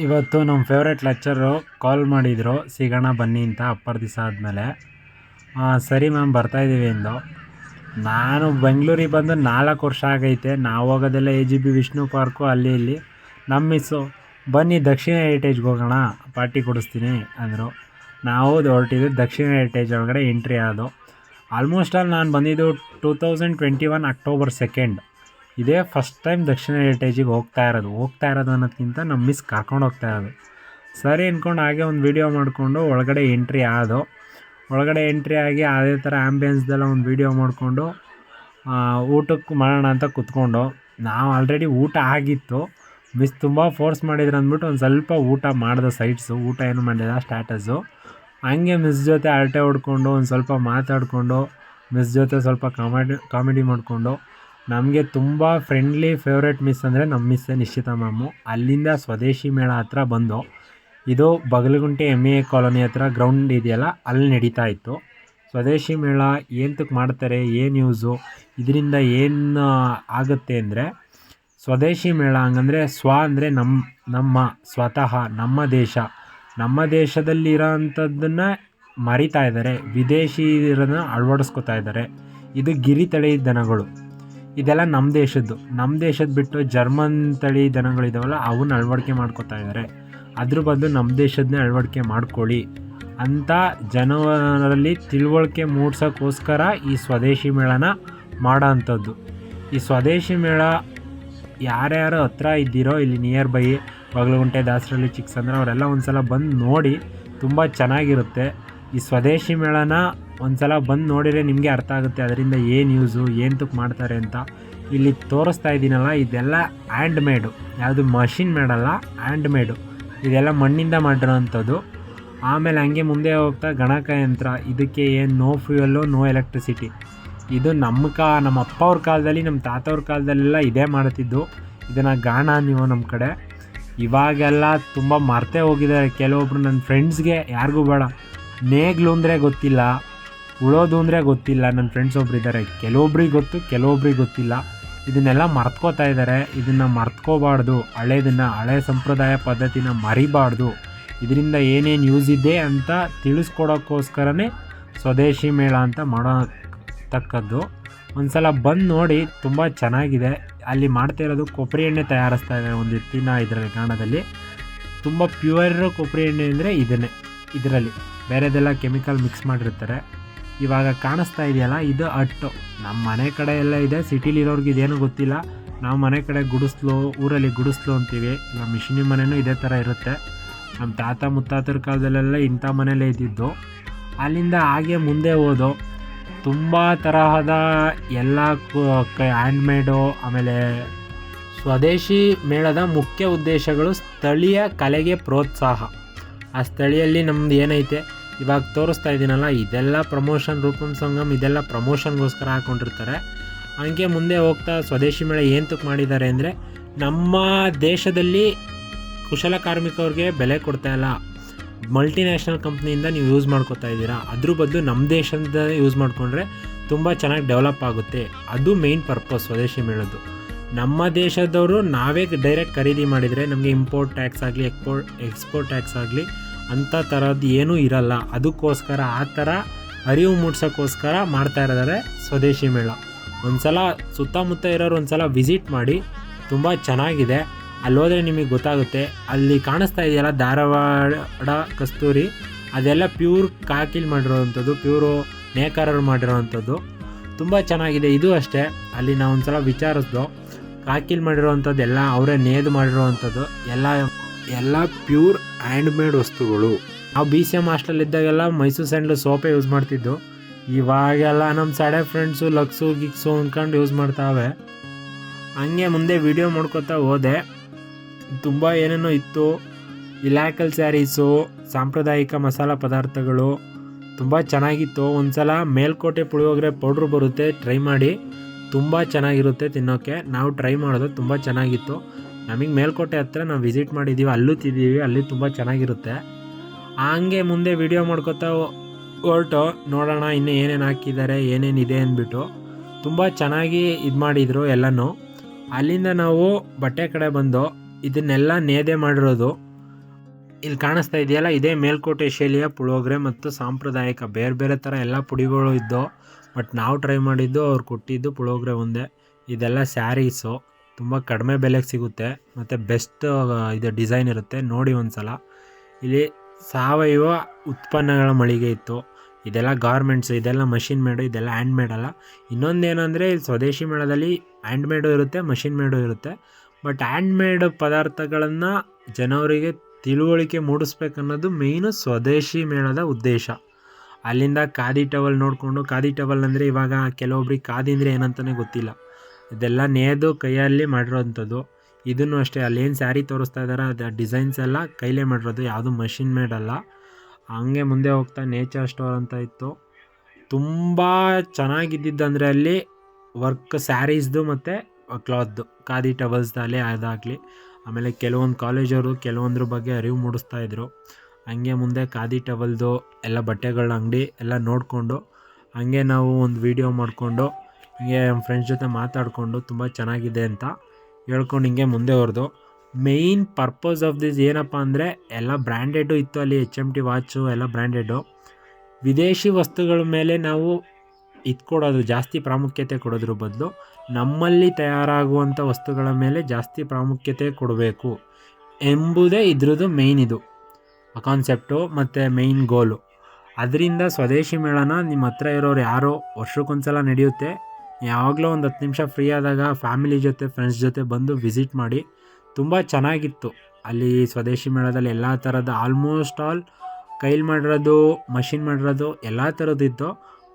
ಇವತ್ತು ನಮ್ಮ favourite lecture ಕಾಲ್ ಮಾಡಿದರು, ಸಿಗೋಣ ಬನ್ನಿ ಅಂತ ಅಪ್ಪರ್ ದಿವಸ ಆದಮೇಲೆ. ಸರಿ ಮ್ಯಾಮ್ ಬರ್ತಾಯಿದ್ದೀವಿ ಎಂದು. ನಾನು ಬೆಂಗಳೂರಿಗೆ ಬಂದು 4 ವರ್ಷ ಆಗೈತೆ. ನಾವು ಹೋಗೋದೆಲ್ಲ AGB ವಿಷ್ಣು ಪಾರ್ಕು ಅಲ್ಲಿ ಇಲ್ಲಿ. ನಮ್ಮ ಮಿಸ್ಸು ಬನ್ನಿ ದಕ್ಷಿಣ ಹೆರಿಟೇಜ್ಗೆ ಹೋಗೋಣ, ಪಾರ್ಟಿ ಕೊಡಿಸ್ತೀನಿ ಅಂದರು. ನಾವು ಹೊರಟಿದ್ದು ದಕ್ಷಿಣ ಹೆರಿಟೇಜ್ ಒಳಗಡೆ ಎಂಟ್ರಿ ಆದೋ. ಆಲ್ಮೋಸ್ಟ್ ಆಲ್ ನಾನು ಬಂದಿದ್ದು 2021 ಅಕ್ಟೋಬರ್ 2. ಇದೇ ಫಸ್ಟ್ ಟೈಮ್ ದಕ್ಷಿಣ ಹೆರಿಟೇಜಿಗೆ ಹೋಗ್ತಾ ಇರೋದು ಅನ್ನೋದಕ್ಕಿಂತ ನಮ್ಮ ಮಿಸ್ ಕರ್ಕೊಂಡು ಹೋಗ್ತಾ ಇರೋದು. ಸರಿ ಅಂದ್ಕೊಂಡು ಹಾಗೆ ಒಂದು ವೀಡಿಯೋ ಮಾಡಿಕೊಂಡು ಒಳಗಡೆ ಎಂಟ್ರಿ ಆದೋ. ಒಳಗಡೆ ಎಂಟ್ರಿ ಆಗಿ ಅದೇ ಥರ ಆ್ಯಂಬಿಯನ್ಸ್ದೆಲ್ಲ ಒಂದು ವೀಡಿಯೋ ಮಾಡಿಕೊಂಡು ಊಟಕ್ಕೆ ಮಾಡೋಣ ಅಂತ ಕೂತ್ಕೊಂಡು, ನಾವು ಆಲ್ರೆಡಿ ಊಟ ಆಗಿತ್ತು. ಮಿಸ್ ತುಂಬ ಫೋರ್ಸ್ ಮಾಡಿದ್ರು ಅಂದ್ಬಿಟ್ಟು ಒಂದು ಸ್ವಲ್ಪ ಊಟ ಮಾಡಿದೆ. ಸೈಡ್ಸು ಊಟ ಏನು ಮಾಡಿಲ್ಲ, ಸ್ಟಾಟಸು. ಹಂಗೆ ಮಿಸ್ ಜೊತೆ ಹರಟೆ ಹೊಡ್ಕೊಂಡು ಒಂದು ಸ್ವಲ್ಪ ಮಾತಾಡಿಕೊಂಡು ಮಿಸ್ ಜೊತೆ ಸ್ವಲ್ಪ ಕಾಮಿಡಿ ಮಾಡಿಕೊಂಡು, ನಮಗೆ ತುಂಬ ಫ್ರೆಂಡ್ಲಿ ಫೇವ್ರೇಟ್ ಮಿಸ್ ಅಂದರೆ ನಮ್ಮ ಮಿಸ್ಸೇ, ನಿಶ್ಚಿತ ಮ್ಯಾಮು. ಅಲ್ಲಿಂದ ಸ್ವದೇಶಿ ಮೇಳ ಹತ್ರ ಬಂದು, ಇದು ಬಗಲಗುಂಟೆ MEA ಕಾಲೋನಿ ಹತ್ರ ಗ್ರೌಂಡ್ ಇದೆಯಲ್ಲ, ಅಲ್ಲಿ ನಡೀತಾ ಇತ್ತು ಸ್ವದೇಶಿ ಮೇಳ. ಏನಕ್ಕೆ ಮಾಡ್ತಾರೆ, ಏನು ಯೂಸು, ಇದರಿಂದ ಏನು ಆಗುತ್ತೆ ಅಂದರೆ, ಸ್ವದೇಶಿ ಮೇಳ ಹಂಗಂದರೆ ಅಂದರೆ ನಮ್ಮ ಸ್ವತಃ ನಮ್ಮ ದೇಶದಲ್ಲಿರೋ ಅಂಥದ್ದನ್ನು ಮರಿತಾ ಇದ್ದಾರೆ, ವಿದೇಶಿಯರನ್ನು ಅಳವಡಿಸ್ಕೊತಾ ಇದ್ದಾರೆ. ಇದು ಗಿರಿ ತಳಿ ದನಗಳು, ಇದೆಲ್ಲ ನಮ್ಮ ದೇಶದ ಬಿಟ್ಟು ಜರ್ಮನ್ ತಳಿ ದನಗಳಿದಾವಲ್ಲ ಅವನ್ನ ಅಳವಡಿಕೆ ಮಾಡ್ಕೊತಾ ಇದ್ದಾರೆ. ಅದ್ರ ಬದಲು ನಮ್ಮ ದೇಶದನ್ನೇ ಅಳವಡಿಕೆ ಮಾಡ್ಕೊಳ್ಳಿ ಅಂತ ಜನರಲ್ಲಿ ತಿಳುವಳಿಕೆ ಮೂಡ್ಸೋಕ್ಕೋಸ್ಕರ ಈ ಸ್ವದೇಶಿ ಮೇಳನ ಮಾಡೋ ಅಂಥದ್ದು. ಈ ಸ್ವದೇಶಿ ಮೇಳ ಯಾರ್ಯಾರು ಹತ್ರ ಇದ್ದೀರೋ ಇಲ್ಲಿ ನಿಯರ್ ಬೈ ಬಗಲಗುಂಟೆ, ದಾಸರಳ್ಳಿ, ಚಿಕ್ಕಸಂದ್ರ ಅವರೆಲ್ಲ ಒಂದು ಸಲ ಬಂದು ನೋಡಿ, ತುಂಬ ಚೆನ್ನಾಗಿರುತ್ತೆ. ಈ ಸ್ವದೇಶಿ ಮೇಳನ ಒಂದು ಸಲ ಬಂದು ನೋಡಿದರೆ ನಿಮಗೆ ಅರ್ಥ ಆಗುತ್ತೆ ಅದರಿಂದ ಏನು ಯೂಸು, ಏನಕ್ಕೆ ಮಾಡ್ತಾರೆ ಅಂತ. ಇಲ್ಲಿ ತೋರಿಸ್ತಾ ಇದ್ದೀನಲ್ಲ, ಇದೆಲ್ಲ ಹ್ಯಾಂಡ್ ಮೇಡು, ಯಾವುದು ಮಷಿನ್ ಮೇಡಲ್ಲ, ಹ್ಯಾಂಡ್ ಮೇಡು. ಇದೆಲ್ಲ ಮಣ್ಣಿಂದ ಮಾಡಿರೋವಂಥದ್ದು. ಆಮೇಲೆ ಹಂಗೆ ಮುಂದೆ ಹೋಗ್ತಾ ಗಣಕ ಯಂತ್ರ, ಇದಕ್ಕೆ ಏನು ನೋ ಫ್ಯೂಯಲ್ಲು, ನೋ ಎಲೆಕ್ಟ್ರಿಸಿಟಿ. ಇದು ನಮ್ಮ ಅಪ್ಪ ಅವ್ರ ಕಾಲದಲ್ಲಿ, ನಮ್ಮ ತಾತವ್ರ ಕಾಲದಲ್ಲೆಲ್ಲ ಇದೇ ಮಾಡ್ತಿದ್ದು. ಇದನ್ನು ಗಾಣ ನೀವು ನಮ್ಮ ಕಡೆ. ಇವಾಗೆಲ್ಲ ತುಂಬ ಮರ್ತೇ ಹೋಗಿದ್ದಾರೆ ಕೆಲವೊಬ್ರು. ನನ್ನ ಫ್ರೆಂಡ್ಸ್ಗೆ ಯಾರಿಗೂ ಬೇಡ, ನೇಗ್ಲು ಅಂದರೆ ಗೊತ್ತಿಲ್ಲ, ಉಳೋದು ಅಂದರೆ ಗೊತ್ತಿಲ್ಲ. ನನ್ನ ಫ್ರೆಂಡ್ಸ್ ಒಬ್ರು ಇದ್ದಾರೆ, ಕೆಲವೊಬ್ರಿಗೆ ಗೊತ್ತು, ಕೆಲವೊಬ್ರಿಗೆ ಗೊತ್ತಿಲ್ಲ. ಇದನ್ನೆಲ್ಲ ಮರ್ತ್ಕೋತಾ ಇದ್ದಾರೆ. ಇದನ್ನು ಮರ್ತ್ಕೋಬಾರ್ದು, ಹಳೆ ಸಂಪ್ರದಾಯ ಪದ್ಧತಿನ ಮರಿಬಾರ್ದು. ಇದರಿಂದ ಏನೇನು ಯೂಸ್ ಇದೆ ಅಂತ ತಿಳಿಸ್ಕೊಡೋಕ್ಕೋಸ್ಕರನೇ ಸ್ವದೇಶಿ ಮೇಳ ಅಂತ ಮಾಡೋತಕ್ಕದ್ದು. ಒಂದು ಸಲ ಬಂದು ನೋಡಿ, ತುಂಬ ಚೆನ್ನಾಗಿದೆ. ಅಲ್ಲಿ ಮಾಡ್ತಾ ಇರೋದು ಕೊಬ್ಬರಿ ಎಣ್ಣೆ ತಯಾರಿಸ್ತಾ ಇದ್ದಾರೆ ಒಂದು ಎತ್ತಿನ ಇದರಲ್ಲಿ ಗಾಣದಲ್ಲಿ. ತುಂಬ ಪ್ಯೂರ್ ಕೊಬ್ಬರಿ ಎಣ್ಣೆ ಅಂದರೆ ಇದರಲ್ಲಿ ಬೇರೆದೆಲ್ಲ ಕೆಮಿಕಲ್ ಮಿಕ್ಸ್ ಮಾಡಿರ್ತಾರೆ. ಇವಾಗ ಕಾಣಿಸ್ತಾ ಇದೆಯಲ್ಲ, ಇದು ಅಟ್ಟು. ನಮ್ಮ ಮನೆ ಕಡೆ ಎಲ್ಲ ಇದೆ, ಸಿಟಿಲಿರೋರ್ಗೆ ಇದೇನು ಗೊತ್ತಿಲ್ಲ. ನಾವು ಮನೆ ಕಡೆ ಗುಡಿಸ್ಲು, ಊರಲ್ಲಿ ಗುಡಿಸ್ಲು ಅಂತೀವಿ. ಈಗ ಮಿಷಿನಿ ಮನೆಯೂ ಇದೇ ಥರ ಇರುತ್ತೆ. ನಮ್ಮ ತಾತ ಮುತ್ತಾತರ ಕಾಲದಲ್ಲೆಲ್ಲ ಇಂಥ ಮನೇಲೇ ಇದ್ದಿದ್ದು. ಅಲ್ಲಿಂದ ಹಾಗೆ ಮುಂದೆ ಹೋದೋ, ತುಂಬ ತರಹದ ಎಲ್ಲ ಹ್ಯಾಂಡ್ಮೇಡು. ಆಮೇಲೆ ಸ್ವದೇಶಿ ಮೇಳದ ಮುಖ್ಯ ಉದ್ದೇಶಗಳು ಸ್ಥಳೀಯ ಕಲೆಗೆ ಪ್ರೋತ್ಸಾಹ. ಆ ಸ್ಥಳೀಯಲ್ಲಿ ನಮ್ದು ಏನೈತೆ ಇವಾಗ ತೋರಿಸ್ತಾ ಇದ್ದೀನಲ್ಲ, ಇದೆಲ್ಲ ಪ್ರಮೋಷನ್, ರೂಪಂ ಸಂಗಮ್ ಇದೆಲ್ಲ ಪ್ರಮೋಷನ್ಗೋಸ್ಕರ ಹಾಕ್ಕೊಂಡಿರ್ತಾರೆ. ಹಂಗೆ ಮುಂದೆ ಹೋಗ್ತಾ ಸ್ವದೇಶಿ ಮೇಳ ಏನಕ್ಕೆ ಮಾಡಿದ್ದಾರೆ ಅಂದರೆ, ನಮ್ಮ ದೇಶದಲ್ಲಿ ಕುಶಲ ಕಾರ್ಮಿಕವ್ರಿಗೆ ಬೆಲೆ ಕೊಡ್ತಾಯಿಲ್ಲ. ಮಲ್ಟಿನ್ಯಾಷನಲ್ ಕಂಪ್ನಿಯಿಂದ ನೀವು ಯೂಸ್ ಮಾಡ್ಕೋತಾ ಇದ್ದೀರಾ, ಅದ್ರ ಬದಲು ನಮ್ಮ ದೇಶದ ಯೂಸ್ ಮಾಡಿಕೊಂಡ್ರೆ ತುಂಬ ಚೆನ್ನಾಗಿ ಡೆವಲಪ್ ಆಗುತ್ತೆ. ಅದು ಮೇಯ್ನ್ ಪರ್ಪಸ್ ಸ್ವದೇಶಿ ಮೇಳದ್ದು. ನಮ್ಮ ದೇಶದವರು ನಾವೇ ಡೈರೆಕ್ಟ್ ಖರೀದಿ ಮಾಡಿದರೆ ನಮಗೆ ಇಂಪೋರ್ಟ್ ಟ್ಯಾಕ್ಸ್ ಆಗಲಿ, ಎಕ್ಸ್ಪೋರ್ಟ್ ಟ್ಯಾಕ್ಸ್ ಆಗಲಿ ಅಂಥ ಥರದ್ದು ಏನೂ ಇರಲ್ಲ. ಅದಕ್ಕೋಸ್ಕರ ಆ ಥರ ಅರಿವು ಮೂಡ್ಸೋಕ್ಕೋಸ್ಕರ ಮಾಡ್ತಾ ಇದ್ದಾರೆ ಸ್ವದೇಶಿ ಮೇಳ. ಒಂದು ಸಲ ಸುತ್ತಮುತ್ತ ಇರೋರು ಒಂದು ಸಲ ವಿಸಿಟ್ ಮಾಡಿ, ತುಂಬ ಚೆನ್ನಾಗಿದೆ. ಅಲ್ಲಿ ಹೋದರೆ ನಿಮಗೆ ಗೊತ್ತಾಗುತ್ತೆ. ಅಲ್ಲಿ ಕಾಣಿಸ್ತಾ ಇದೆಯಲ್ಲ ಧಾರವಾಡ ಕಸ್ತೂರಿ, ಅದೆಲ್ಲ ಪ್ಯೂರ್ ಕಾಕಿಲ್ ಮಾಡಿರೋವಂಥದ್ದು, ಪ್ಯೂರು ನೇಕಾರರು ಮಾಡಿರೋವಂಥದ್ದು. ತುಂಬ ಚೆನ್ನಾಗಿದೆ. ಇದು ಅಷ್ಟೇ, ಅಲ್ಲಿ ನಾವು ಒಂದು ಸಲ ವಿಚಾರಿಸ್ದೋ, ಕಾಕಿಲ್ ಮಾಡಿರೋವಂಥದ್ದು ಎಲ್ಲ ಅವರೇ ನೇಯ್ದು ಮಾಡಿರೋವಂಥದ್ದು, ಎಲ್ಲ ಪ್ಯೂರ್ ಹ್ಯಾಂಡ್ಮೇಡ್ ವಸ್ತುಗಳು. ನಾವು BCM ಹಾಸ್ಟೆಲಿದ್ದಾಗೆಲ್ಲ ಮೈಸೂರು ಸ್ಯಾಂಡಲ್ ಸೋಪೇ ಯೂಸ್ ಮಾಡ್ತಿದ್ದು. ಇವಾಗೆಲ್ಲ ನಮ್ಮ ಸಡೆ ಫ್ರೆಂಡ್ಸು ಲಕ್ಸು ಗಿಕ್ಸು ಅಂದ್ಕೊಂಡು ಯೂಸ್ ಮಾಡ್ತಾವೆ. ಹಂಗೆ ಮುಂದೆ ವೀಡಿಯೋ ಮಾಡ್ಕೊತಾ ಹೋದೆ. ತುಂಬ ಏನೇನೋ ಇತ್ತು. ಇಲಾಕಲ್ ಸ್ಯಾರೀಸು, ಸಾಂಪ್ರದಾಯಿಕ ಮಸಾಲ ಪದಾರ್ಥಗಳು ತುಂಬ ಚೆನ್ನಾಗಿತ್ತು. ಒಂದು ಸಲ ಮೇಲ್ಕೋಟೆ ಪುಳಿಯೋಗರೆ ಪೌಡ್ರು ಬರುತ್ತೆ, ಟ್ರೈ ಮಾಡಿ, ತುಂಬ ಚೆನ್ನಾಗಿರುತ್ತೆ ತಿನ್ನೋಕ್ಕೆ. ನಾವು ಟ್ರೈ ಮಾಡೋದು, ತುಂಬ ಚೆನ್ನಾಗಿತ್ತು. ನಮಗೆ ಮೇಲ್ಕೋಟೆ ಹತ್ರ ನಾವು ವಿಸಿಟ್ ಮಾಡಿದ್ದೀವಿ, ಅಲ್ಲೂ ತಿಂದೀವಿ, ಅಲ್ಲಿ ತುಂಬ ಚೆನ್ನಾಗಿರುತ್ತೆ. ಹಂಗೆ ಮುಂದೆ ವೀಡಿಯೋ ಮಾಡ್ಕೊತಾ ಹೊರಟು ನೋಡೋಣ ಇನ್ನೂ ಏನೇನು ಹಾಕಿದ್ದಾರೆ, ಏನೇನಿದೆ ಅಂದ್ಬಿಟ್ಟು. ತುಂಬ ಚೆನ್ನಾಗಿ ಇದು ಮಾಡಿದರು ಎಲ್ಲನೂ. ಅಲ್ಲಿಂದ ನಾವು ಬಟ್ಟೆ ಕಡೆ ಬಂದು, ಇದನ್ನೆಲ್ಲ ನೇಯ್ದೆ ಮಾಡಿರೋದು. ಇಲ್ಲಿ ಕಾಣಿಸ್ತಾ ಇದೆಯಲ್ಲ, ಇದೇ ಮೇಲ್ಕೋಟೆ ಶೈಲಿಯ ಪುಳಿಯೋಗರೆ ಮತ್ತು ಸಾಂಪ್ರದಾಯಿಕ ಬೇರೆ ಬೇರೆ ಥರ ಎಲ್ಲ ಪುಡಿಗಳು ಇದ್ದು, ಬಟ್ ನಾವು ಟ್ರೈ ಮಾಡಿದ್ದು ಅವ್ರು ಕೊಟ್ಟಿದ್ದು ಪುಳಿಯೋಗರೆ ಒಂದೇ. ಇದೆಲ್ಲ ಸ್ಯಾರೀಸು ತುಂಬ ಕಡಿಮೆ ಬೆಲೆಗೆ ಸಿಗುತ್ತೆ ಮತ್ತು ಬೆಸ್ಟ್ ಇದು ಡಿಸೈನ್ ಇರುತ್ತೆ, ನೋಡಿ ಒಂದ್ಸಲ. ಇಲ್ಲಿ ಸಾವಯವ ಉತ್ಪನ್ನಗಳ ಮಳಿಗೆ ಇತ್ತು. ಇದೆಲ್ಲ ಗಾರ್ಮೆಂಟ್ಸು, ಇದೆಲ್ಲ ಮಷಿನ್ ಮೇಡು, ಇದೆಲ್ಲ ಹ್ಯಾಂಡ್ ಮೇಡ್ ಅಲ್ಲ. ಇನ್ನೊಂದೇನೆಂದರೆ ಇಲ್ಲಿ ಸ್ವದೇಶಿ ಮೇಳದಲ್ಲಿ ಹ್ಯಾಂಡ್ ಮೇಡು ಇರುತ್ತೆ, ಮಷಿನ್ ಮೇಡು ಇರುತ್ತೆ. ಬಟ್ ಹ್ಯಾಂಡ್ ಮೇಡ್ ಪದಾರ್ಥಗಳನ್ನು ಜನವರಿಗೆ ತಿಳುವಳಿಕೆ ಮೂಡಿಸ್ಬೇಕನ್ನೋದು ಮೇಯ್ನು ಸ್ವದೇಶಿ ಮೇಳದ ಉದ್ದೇಶ. ಅಲ್ಲಿಂದ ಖಾದಿ ಟವಲ್ ನೋಡಿಕೊಂಡು, ಖಾದಿ ಟವಲ್ ಅಂದರೆ ಇವಾಗ ಕೆಲವೊಬ್ರಿಗೆ ಖಾದಿ ಅಂದರೆ ಏನಂತಲೇ ಗೊತ್ತಿಲ್ಲ. ಇದೆಲ್ಲ ನೇಯ್ದು ಕೈಯಲ್ಲಿ ಮಾಡಿರೋವಂಥದ್ದು. ಇದನ್ನು ಅಷ್ಟೇ, ಅಲ್ಲೇನು ಸ್ಯಾರಿ ತೋರಿಸ್ತಾ ಇದ್ದಾರೆ ಅದು ಡಿಸೈನ್ಸ್ ಎಲ್ಲ ಕೈಲೇ ಮಾಡಿರೋದು, ಯಾವುದು ಮಷಿನ್ ಮೇಡಲ್ಲ. ಹಂಗೆ ಮುಂದೆ ಹೋಗ್ತಾ ನೇಚರ್ ಸ್ಟೋರ್ ಅಂತ ಇತ್ತು. ತುಂಬ ಚೆನ್ನಾಗಿದ್ದಿದ್ದಂದರೆ ಅಲ್ಲಿ ವರ್ಕ್ ಸ್ಯಾರೀಸ್ದು ಮತ್ತು ಕ್ಲಾತ್ದು, ಖಾದಿ ಟವಲ್ಸ್ದಲ್ಲಿ ಅದಾಗಲಿ. ಆಮೇಲೆ ಕೆಲವೊಂದು ಕಾಲೇಜವರು ಕೆಲವೊಂದ್ರ ಬಗ್ಗೆ ಅರಿವು ಮೂಡಿಸ್ತಾಯಿದ್ರು. ಹಂಗೆ ಮುಂದೆ ಖಾದಿ ಟವಲ್ದು ಎಲ್ಲ ಬಟ್ಟೆಗಳ ಅಂಗಡಿ ಎಲ್ಲ ನೋಡಿಕೊಂಡು ಹಂಗೆ ನಾವು ಒಂದು ವೀಡಿಯೋ ಮಾಡಿಕೊಂಡು ಹಿಂಗೆ ನಮ್ಮ ಫ್ರೆಂಡ್ಸ್ ಜೊತೆ ಮಾತಾಡಿಕೊಂಡು ತುಂಬ ಚೆನ್ನಾಗಿದೆ ಅಂತ ಹೇಳ್ಕೊಂಡು ಹಿಂಗೆ ಮುಂದೆ ಹೊರದು. ಮೇಯ್ನ್ ಪರ್ಪಸ್ ಆಫ್ ದಿಸ್ ಏನಪ್ಪ ಅಂದರೆ ಎಲ್ಲ ಬ್ರ್ಯಾಂಡೆಡು ಇತ್ತು ಅಲ್ಲಿ. HMT ವಾಚು ಎಲ್ಲ ಬ್ರ್ಯಾಂಡೆಡು. ವಿದೇಶಿ ವಸ್ತುಗಳ ಮೇಲೆ ನಾವು ಕೊಡೋದು ಜಾಸ್ತಿ ಪ್ರಾಮುಖ್ಯತೆ ಕೊಡೋದ್ರ ಬದಲು ನಮ್ಮಲ್ಲಿ ತಯಾರಾಗುವಂಥ ವಸ್ತುಗಳ ಮೇಲೆ ಜಾಸ್ತಿ ಪ್ರಾಮುಖ್ಯತೆ ಕೊಡಬೇಕು ಎಂಬುದೇ ಇದ್ರದ್ದು ಮೇಯ್ನ್ ಇದು ಕಾನ್ಸೆಪ್ಟು ಮತ್ತು ಮೇಯ್ನ್ ಗೋಲು. ಅದರಿಂದ ಸ್ವದೇಶಿ ಮೇಳನ ನಿಮ್ಮ ಹತ್ರ ಇರೋರು ಯಾರೋ ವರ್ಷಕ್ಕೊಂದ್ಸಲ ನಡೆಯುತ್ತೆ, ಯಾವಾಗಲೂ ಒಂದು 10 ನಿಮಿಷ ಫ್ರೀ ಆದಾಗ ಫ್ಯಾಮಿಲಿ ಜೊತೆ ಫ್ರೆಂಡ್ಸ್ ಜೊತೆ ಬಂದು ವಿಸಿಟ್ ಮಾಡಿ. ತುಂಬ ಚೆನ್ನಾಗಿತ್ತು ಅಲ್ಲಿ ಸ್ವದೇಶಿ ಮೇಳದಲ್ಲಿ. ಎಲ್ಲ ಥರದ ಆಲ್ಮೋಸ್ಟ್ ಆಲ್ ಕೈಲಿ ಮಾಡಿರೋದು, ಮಷಿನ್ ಮಾಡಿರೋದು ಎಲ್ಲ ಥರದ್ದಿತ್ತು.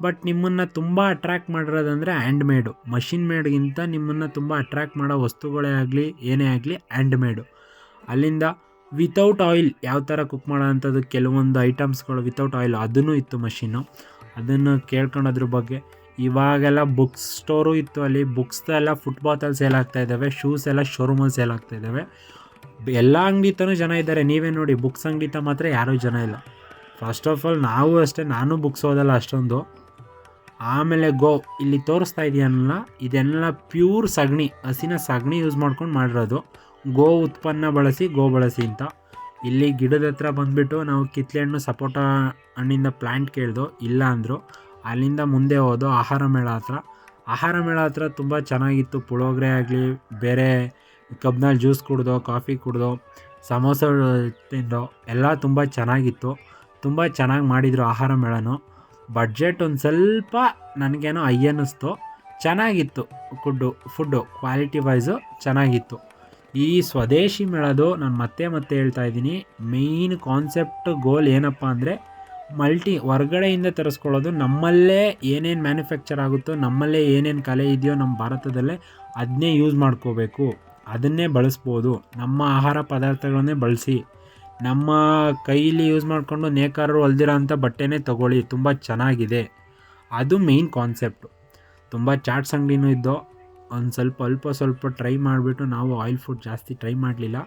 ಬಟ್ ನಿಮ್ಮನ್ನು ತುಂಬ ಅಟ್ರ್ಯಾಕ್ಟ್ ಮಾಡಿರೋದಂದರೆ ಹ್ಯಾಂಡ್ ಮೇಡು. ಮಷಿನ್ ಮೇಡ್ಗಿಂತ ನಿಮ್ಮನ್ನು ತುಂಬ ಅಟ್ರ್ಯಾಕ್ಟ್ ಮಾಡೋ ವಸ್ತುಗಳೇ ಆಗಲಿ ಏನೇ ಆಗಲಿ ಹ್ಯಾಂಡ್ ಮೇಡು. ಅಲ್ಲಿಂದ ವಿತೌಟ್ ಆಯಿಲ್ ಯಾವ ಥರ ಕುಕ್ ಮಾಡೋ ಅಂಥದ್ದು ಕೆಲವೊಂದು ಐಟಮ್ಸ್ಗಳು ವಿತೌಟ್ ಆಯಿಲ್ ಅದೂ ಇತ್ತು ಮಷಿನ್ನು. ಅದನ್ನು ಕೇಳ್ಕೊಳ್ಳೋದ್ರ ಬಗ್ಗೆ ಇವಾಗೆಲ್ಲ ಬುಕ್ಸ್ ಸ್ಟೋರು ಇತ್ತು ಅಲ್ಲಿ. ಬುಕ್ಸ್ ಎಲ್ಲ ಫುಟ್ಪಾತಲ್ಲಿ ಸೇಲ್ ಆಗ್ತಾಯಿದ್ದಾವೆ, ಶೂಸ್ ಎಲ್ಲ ಶೋರೂಮಲ್ಲಿ ಸೇಲ್ ಆಗ್ತಾಯಿದ್ದಾವೆ. ಎಲ್ಲ ಅಂಗಡಿ ತನೂ ಜನ ಇದ್ದಾರೆ. ನೀವೇ ನೋಡಿ, ಬುಕ್ಸ್ ಅಂಗಡಿ ತ ಮಾತ್ರ ಯಾರೂ ಜನ ಇಲ್ಲ. ಫಸ್ಟ್ ಆಫ್ ಆಲ್ ನಾವು ಅಷ್ಟೇ, ನಾನು ಬುಕ್ಸ್ ಓದಲ್ಲ ಅಷ್ಟೊಂದು. ಆಮೇಲೆ ಇಲ್ಲಿ ತೋರಿಸ್ತಾ ಇದೆಯಲ್ಲ, ಇದೆಲ್ಲ ಪ್ಯೂರ್ ಸಗಣಿ, ಹಸಿನ ಸಗಣಿ ಯೂಸ್ ಮಾಡ್ಕೊಂಡು ಮಾಡಿರೋದು. ಉತ್ಪನ್ನ ಬಳಸಿ ಬಳಸಿ ಅಂತ. ಇಲ್ಲಿ ಗಿಡದ ಹತ್ರ ಬಂದುಬಿಟ್ಟು ನಾವು ಕಿತ್ತಳೆ ಹಣ್ಣು ಸಪೋಟ ಹಣ್ಣಿಂದ ಪ್ಲ್ಯಾಂಟ್ ಕೇಳ್ದು, ಇಲ್ಲ ಅಂದರು. ಅಲ್ಲಿಂದ ಮುಂದೆ ಹೋದೋ ಆಹಾರ ಮೇಳ ಹತ್ರ ತುಂಬ ಚೆನ್ನಾಗಿತ್ತು. ಪುಳಿಯೋಗರೆ ಆಗಲಿ, ಬೇರೆ ಕಬ್ನಲ್ಲಿ ಜ್ಯೂಸ್ ಕುಡ್ದೋ, ಕಾಫಿ ಕುಡ್ದೋ, ಸಮೋಸ ತಿಂದೋ ಎಲ್ಲ ತುಂಬ ಚೆನ್ನಾಗಿತ್ತು. ತುಂಬ ಚೆನ್ನಾಗಿ ಮಾಡಿದರು ಆಹಾರ ಮೇಳನೂ. ಬಡ್ಜೆಟ್ ಒಂದು ಸ್ವಲ್ಪ ನನಗೇನೋ ಹೈ ಅನ್ನಿಸ್ತು. ಚೆನ್ನಾಗಿತ್ತು ಫುಡ್ಡು ಕ್ವಾಲಿಟಿ ವೈಸು ಚೆನ್ನಾಗಿತ್ತು. ಈ ಸ್ವದೇಶಿ ಮೇಳದು ನಾನು ಮತ್ತೆ ಹೇಳ್ತಾ ಇದ್ದೀನಿ, ಮೇಯ್ನ್ ಕಾನ್ಸೆಪ್ಟ್ ಗೋಲ್ ಏನಪ್ಪ ಅಂದರೆ ಹೊರ್ಗಡೆಯಿಂದ ತರಿಸ್ಕೊಳ್ಳೋದು. ನಮ್ಮಲ್ಲೇ ಏನೇನು ಮ್ಯಾನುಫ್ಯಾಕ್ಚರ್ ಆಗುತ್ತೋ, ನಮ್ಮಲ್ಲೇ ಏನೇನು ಕಲೆ ಇದೆಯೋ ನಮ್ಮ ಭಾರತದಲ್ಲೇ ಅದನ್ನೇ ಯೂಸ್ ಮಾಡ್ಕೋಬೇಕು, ಅದನ್ನೇ ಬಳಸ್ಬೋದು. ನಮ್ಮ ಆಹಾರ ಪದಾರ್ಥಗಳನ್ನೇ ಬಳಸಿ, ನಮ್ಮ ಕೈಲಿ ಯೂಸ್ ಮಾಡಿಕೊಂಡು ನೇಕಾರರು ಹೊಲ್ದಿರೋ ಅಂಥ ಬಟ್ಟೆನೇ ತೊಗೊಳ್ಳಿ, ತುಂಬ ಚೆನ್ನಾಗಿದೆ. ಅದು ಮೇಯ್ನ್ ಕಾನ್ಸೆಪ್ಟು. ತುಂಬ ಚಾಟ್ಸ್ ಅಂಗಡಿನೂ ಇದ್ದೋ. ಒಂದು ಅಲ್ಪ ಸ್ವಲ್ಪ ಟ್ರೈ ಮಾಡಿಬಿಟ್ಟು, ನಾವು ಆಯಿಲ್ ಫುಡ್ ಜಾಸ್ತಿ ಟ್ರೈ ಮಾಡಲಿಲ್ಲ,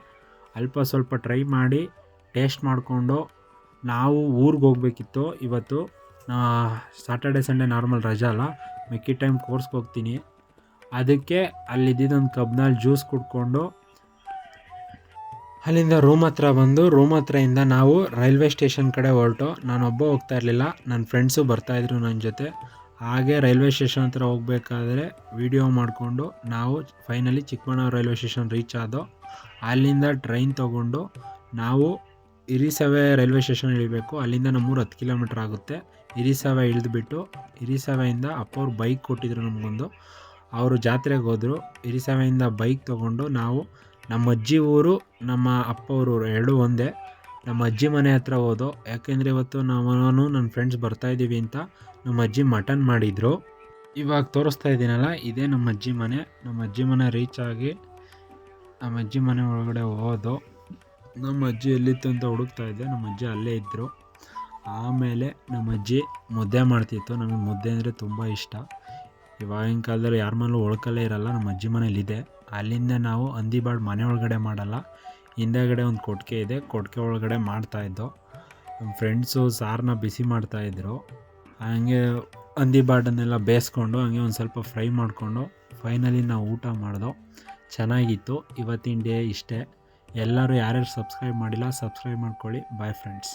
ಅಲ್ಪ ಸ್ವಲ್ಪ ಟ್ರೈ ಮಾಡಿ ಟೇಸ್ಟ್ ಮಾಡಿಕೊಂಡು ನಾವು ಊರಿಗೆ ಹೋಗ್ಬೇಕಿತ್ತು. ಇವತ್ತು ಸಾಟರ್ಡೆ ಸಂಡೇ ನಾರ್ಮಲ್ ರಜಾ ಅಲ್ಲ, ಮಿಕ್ಕಿ ಟೈಮ್ ಕೋರ್ಸ್ಗೆ ಹೋಗ್ತೀನಿ. ಅದಕ್ಕೆ ಅಲ್ಲಿದ್ದೊಂದು ಕಬ್ನಲ್ಲಿ ಜ್ಯೂಸ್ ಕುಡ್ಕೊಂಡು ಅಲ್ಲಿಂದ ರೂಮ್ ಹತ್ರದಿಂದ ನಾವು ರೈಲ್ವೆ ಸ್ಟೇಷನ್ ಕಡೆ ಹೊರಟು. ನಾನೊಬ್ಬ ಹೋಗ್ತಾ ಇರಲಿಲ್ಲ, ನನ್ನ ಫ್ರೆಂಡ್ಸು ಬರ್ತಾಯಿದ್ರು ನನ್ನ ಜೊತೆ. ಹಾಗೆ ರೈಲ್ವೆ ಸ್ಟೇಷನ್ ಹತ್ರ ಹೋಗ್ಬೇಕಾದ್ರೆ ವೀಡಿಯೋ ಮಾಡಿಕೊಂಡು ನಾವು finally Chikkamagaluru railway station reach ಆದೋ. ಅಲ್ಲಿಂದ ಟ್ರೈನ್ ತೊಗೊಂಡು ನಾವು ಹಿರಿಸವೆ ರೈಲ್ವೆ ಸ್ಟೇಷನ್ ಇಳಿಬೇಕು. ಅಲ್ಲಿಂದ ನಮ್ಮೂರು 10 ಕಿಲೋಮೀಟ್ರ್ ಆಗುತ್ತೆ. ಹಿರಿಸವೆ ಇಳಿದುಬಿಟ್ಟು, ಹಿರಿಸವೆಯಿಂದ ಅಪ್ಪವ್ರು ಬೈಕ್ ಕೊಟ್ಟಿದ್ರು ನಮಗೊಂದು, ಅವರು ಜಾತ್ರೆಗೆ ಹೋದರು. ಹಿರಿಸವೆಯಿಂದ ಬೈಕ್ ತೊಗೊಂಡು ನಾವು ನಮ್ಮ ಅಜ್ಜಿ ಊರು, ನಮ್ಮ ಅಪ್ಪ ಊರು ಎರಡೂ ಒಂದೇ, ನಮ್ಮ ಅಜ್ಜಿ ಮನೆ ಹತ್ರ ಹೋದೋ. ಯಾಕೆಂದರೆ ಇವತ್ತು ನಾನು ನನ್ನ ಫ್ರೆಂಡ್ಸ್ ಬರ್ತಾಯಿದ್ದೀವಿ ಅಂತ ನಮ್ಮ ಅಜ್ಜಿ ಮಟನ್ ಮಾಡಿದರು. ಇವಾಗ ತೋರಿಸ್ತಾ ಇದ್ದೀನಲ್ಲ, ಇದೇ ನಮ್ಮ ಅಜ್ಜಿ ಮನೆ. ನಮ್ಮ ಅಜ್ಜಿ ಮನೆ ರೀಚ್ ಆಗಿ ನಮ್ಮ ಅಜ್ಜಿ ಮನೆ ಒಳಗಡೆ ಹೋದೋ. ನಮ್ಮ ಅಜ್ಜಿ ಎಲ್ಲಿತ್ತು ಅಂತ ಹುಡುಕ್ತಾ ಇದ್ದೆ, ನಮ್ಮ ಅಜ್ಜಿ ಅಲ್ಲೇ ಇದ್ದರು. ಆಮೇಲೆ ನಮ್ಮ ಅಜ್ಜಿ ಮುದ್ದೆ ಮಾಡ್ತಿತ್ತು. ನಮಗೆ ಮುದ್ದೆ ಅಂದರೆ ತುಂಬ ಇಷ್ಟ. ಇವಾಗಿನ ಕಾಲದಲ್ಲಿ ಯಾರ ಮನೇಲೂ ಒಳ್ಕಲ್ಲೇ ಇರಲ್ಲ, ನಮ್ಮ ಅಜ್ಜಿ ಮನೇಲಿದೆ. ಅಲ್ಲಿಂದ ನಾವು ಹಂದಿಬಾಡ್ ಮನೆ ಒಳಗಡೆ ಮಾಡಲ್ಲ, ಹಿಂದೆಗಡೆ ಒಂದು ಕೊಟ್ಟಿಗೆ ಇದೆ, ಕೊಟ್ಟಿಗೆ ಒಳಗಡೆ ಮಾಡ್ತಾಯಿದ್ದೋ. ನಮ್ಮ ಫ್ರೆಂಡ್ಸು ಸಾರನ್ನ ಬಿಸಿ ಮಾಡ್ತಾಯಿದ್ರು. ಹಂಗೆ ಹಂದಿಬಾಡನ್ನೆಲ್ಲ ಬೇಯಿಸ್ಕೊಂಡು ಹಂಗೆ ಒಂದು ಸ್ವಲ್ಪ ಫ್ರೈ ಮಾಡಿಕೊಂಡು ಫೈನಲಿ ನಾವು ಊಟ ಮಾಡಿದೋ. ಚೆನ್ನಾಗಿತ್ತು. ಇವತ್ತಿನ ಡೇ ಇಷ್ಟೇ. ಎಲ್ಲರೂ ಯಾರ್ಯಾರು ಸಬ್ಸ್ಕ್ರೈಬ್ ಮಾಡಿಲ್ಲ ಸಬ್ಸ್ಕ್ರೈಬ್ ಮಾಡ್ಕೊಳ್ಳಿ. Bye friends.